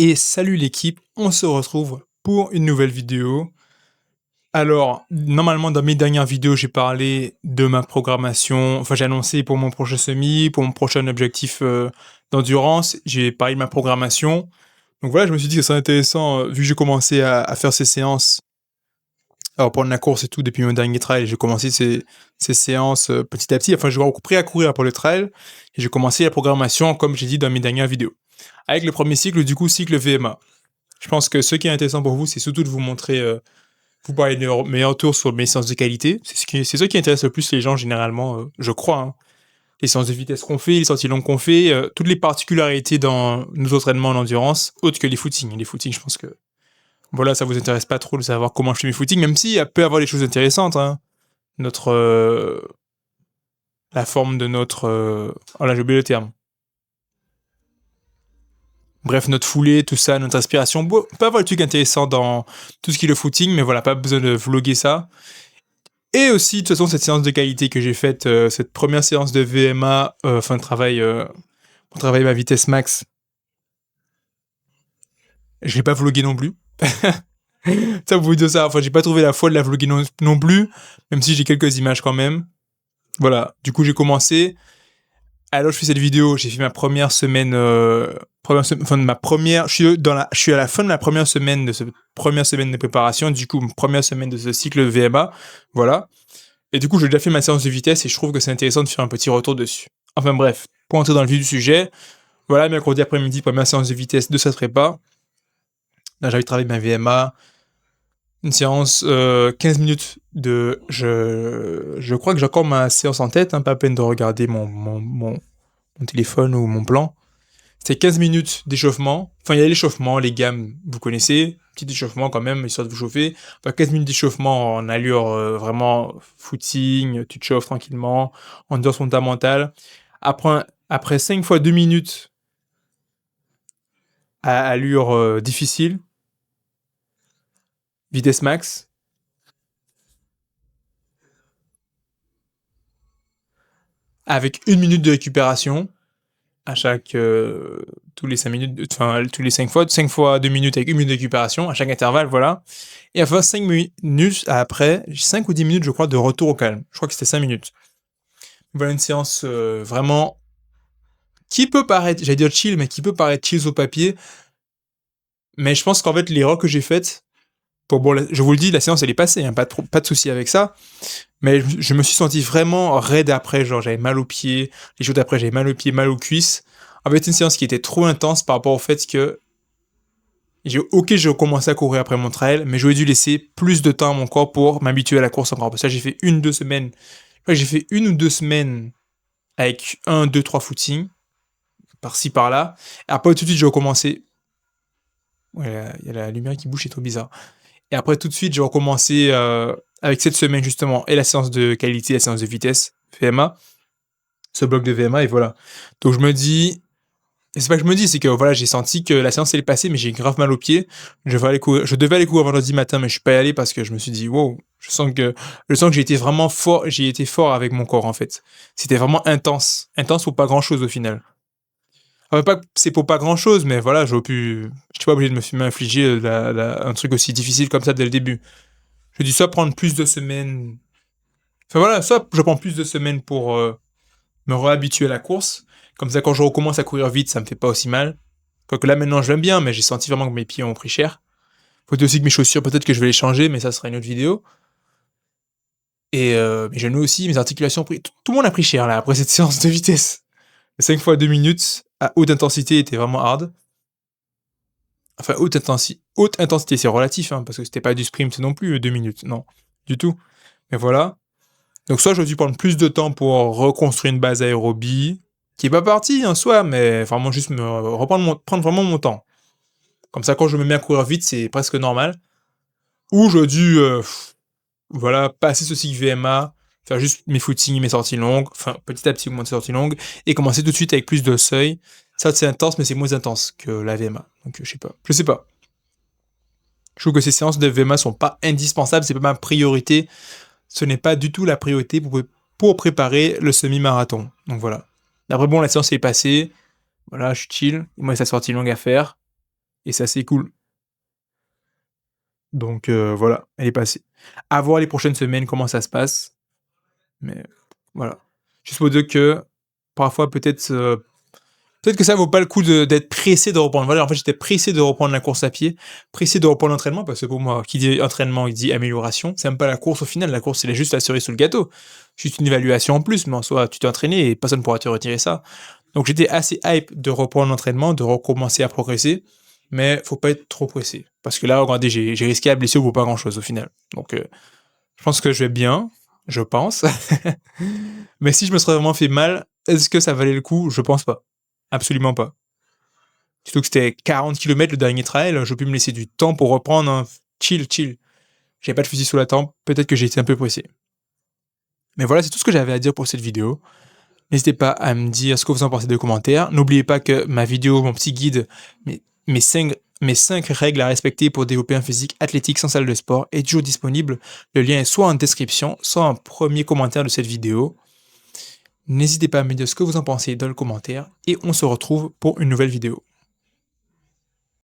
Et salut l'équipe, on se retrouve pour une nouvelle vidéo. Alors, normalement dans mes dernières vidéos, j'ai parlé de ma programmation, enfin j'ai annoncé pour mon prochain semi, pour mon prochain objectif d'endurance, j'ai parlé de ma programmation. Donc voilà, je me suis dit que ce serait intéressant, vu que j'ai commencé à faire ces séances, alors prendre la course et tout depuis mon dernier trail, j'ai commencé ces séances petit à petit, enfin j'ai repris à courir pour le trail, et j'ai commencé la programmation comme j'ai dit dans mes dernières vidéos. Avec le premier cycle, du coup, cycle VMA. Je pense que ce qui est intéressant pour vous, c'est surtout de vous montrer, vous parler de mes retours sur mes séances de qualité. C'est ce qui intéresse le plus les gens généralement, je crois. Hein. Les séances de vitesse qu'on fait, les sorties longues qu'on fait, toutes les particularités dans nos entraînements en endurance, autres que les footings. Les footings, je pense que voilà, ça vous intéresse pas trop de savoir comment je fais mes footings, même si il peut y avoir des choses intéressantes. Hein. Notre la forme de notre oh là j'ai oublié le terme. Bref, notre foulée, tout ça, notre inspiration. Bon, pas avoir des trucs intéressants dans tout ce qui est le footing, mais voilà, pas besoin de vlogger ça. Et aussi, de toute façon, cette séance de qualité que j'ai faite, cette première séance de VMA, enfin de travail, pour travailler ma vitesse max, je l'ai pas vlogué non plus. Ça, vous dire ça. Enfin, j'ai pas trouvé la foi de la vlogger non plus, même si j'ai quelques images quand même. Voilà. Du coup, j'ai commencé. Alors, je fais cette vidéo, j'ai fait ma première semaine, je suis à la fin de ma première semaine de préparation, du coup, première semaine de ce cycle VMA, voilà. Et du coup, j'ai déjà fait ma séance de vitesse et je trouve que c'est intéressant de faire un petit retour dessus. Enfin bref, pour entrer dans le vif du sujet, voilà, mercredi après-midi, première séance de vitesse de cette prépa. Là, j'avais travaillé ma VMA, une séance 15 minutes de... Je crois que j'ai encore ma séance en tête, hein, pas à peine de regarder mon téléphone ou mon plan. C'était 15 minutes d'échauffement. Enfin, il y a l'échauffement, les gammes, vous connaissez. Petit échauffement quand même, histoire de vous chauffer. Enfin, 15 minutes d'échauffement en allure vraiment footing, tu te chauffes tranquillement, endurance fondamentale. Après 5 fois 2 minutes à allure difficile, vitesse max, avec 1 minute de récupération à chaque tous les 5 minutes, enfin tous les 5 fois 2 minutes avec 1 minute de récupération à chaque intervalle, voilà. Et enfin 5 minutes après, 5 ou 10 minutes je crois de retour au calme. Je crois que c'était 5 minutes. Voilà une séance vraiment qui peut paraître, j'allais dire chill, mais qui peut paraître chill au papier. Mais je pense qu'en fait l'erreur que j'ai faite, je vous le dis, la séance elle est passée, hein, pas de souci avec ça. Mais je me suis senti vraiment raide après, genre j'avais mal aux pieds, les jours d'après j'avais mal aux pieds, mal aux cuisses. En fait, c'est une séance qui était trop intense par rapport au fait que j'ai recommencé à courir après mon trail, mais j'aurais dû laisser plus de temps à mon corps pour m'habituer à la course encore. Parce que ça, j'ai fait 1-2 semaines. J'ai fait 1 ou 2 semaines avec 1, 2, 3 footings, par-ci, par-là. Et après, tout de suite, j'ai recommencé. Ouais, il y a la lumière qui bouge, c'est trop bizarre. Et après, tout de suite, j'ai recommencé avec cette semaine, justement, et la séance de qualité, la séance de vitesse, VMA, ce bloc de VMA, et voilà. Donc, je me dis, et c'est pas que je me dis, c'est que voilà, j'ai senti que la séance elle est passée, mais j'ai grave mal aux pieds. Je devais aller courir vendredi matin, mais je suis pas allé parce que je me suis dit, wow, je sens que j'ai été vraiment fort, j'ai été fort avec mon corps en fait. C'était vraiment intense pour pas grand chose au final. Enfin, pas que c'est pour pas grand chose, mais voilà, j'étais pas obligé de m'infliger un truc aussi difficile comme ça dès le début. Je dis soit prendre plus de semaines, enfin voilà, soit je prends plus de semaines pour me réhabituer à la course. Comme ça, quand je recommence à courir vite, ça me fait pas aussi mal. Quoique là, maintenant, je l'aime bien, mais j'ai senti vraiment que mes pieds ont pris cher. Faut aussi que mes chaussures, peut-être que je vais les changer, mais ça sera une autre vidéo. Et mes genoux aussi, mes articulations ont pris... Tout le monde a pris cher, là, après cette séance de vitesse. 5 fois 2 minutes, à haute intensité, était vraiment hard. Enfin, haute intensité, c'est relatif, hein, parce que c'était pas du sprint non plus, 2 minutes, non, du tout. Mais voilà. Donc soit je dû prendre plus de temps pour reconstruire une base aérobie, qui est pas partie en soi, mais vraiment juste prendre vraiment mon temps. Comme ça, quand je me mets à courir vite, c'est presque normal. Ou j'ai dû, voilà, passer ce cycle VMA, faire juste mes footings, mes sorties longues, enfin petit à petit augmenter les sorties longues, et commencer tout de suite avec plus de seuil. Ça c'est intense, mais c'est moins intense que la VMA. Donc je sais pas. Je trouve que ces séances de VMA sont pas indispensables, c'est pas ma priorité. Ce n'est pas du tout la priorité pour préparer le semi-marathon. Donc voilà. Après bon, la séance est passée. Voilà, je suis chill. Il me reste la sortie longue à faire. et c'est assez cool. Donc voilà, elle est passée. À voir les prochaines semaines comment ça se passe, mais voilà. Juste pour dire que parfois peut-être que ça vaut pas le coup d'être pressé de reprendre. Voilà, en fait, j'étais pressé de reprendre la course à pied, pressé de reprendre l'entraînement, parce que pour moi, qui dit entraînement, il dit amélioration. C'est même pas la course au final. La course, c'est juste la cerise sur le gâteau. Juste une évaluation en plus, mais en soi, tu t'es entraîné et personne ne pourra te retirer ça. Donc j'étais assez hype de reprendre l'entraînement, de recommencer à progresser, mais faut pas être trop pressé. Parce que là, regardez, j'ai risqué la blessure pour pas grand chose au final. Donc je pense que je vais bien, je pense. Mais si je me serais vraiment fait mal, est-ce que ça valait le coup? Je pense pas. Absolument pas. Surtout que c'était 40 km le dernier trail, je peux me laisser du temps pour reprendre, hein. Chill, chill. J'avais pas de fusil sous la tempe, peut-être que j'ai été un peu pressé. Mais voilà, c'est tout ce que j'avais à dire pour cette vidéo. N'hésitez pas à me dire ce que vous en pensez des commentaires. N'oubliez pas que ma vidéo, mon petit guide, mes 5 règles à respecter pour développer un physique athlétique sans salle de sport est toujours disponible. Le lien est soit en description, soit en premier commentaire de cette vidéo. N'hésitez pas à me dire ce que vous en pensez dans le commentaire et on se retrouve pour une nouvelle vidéo.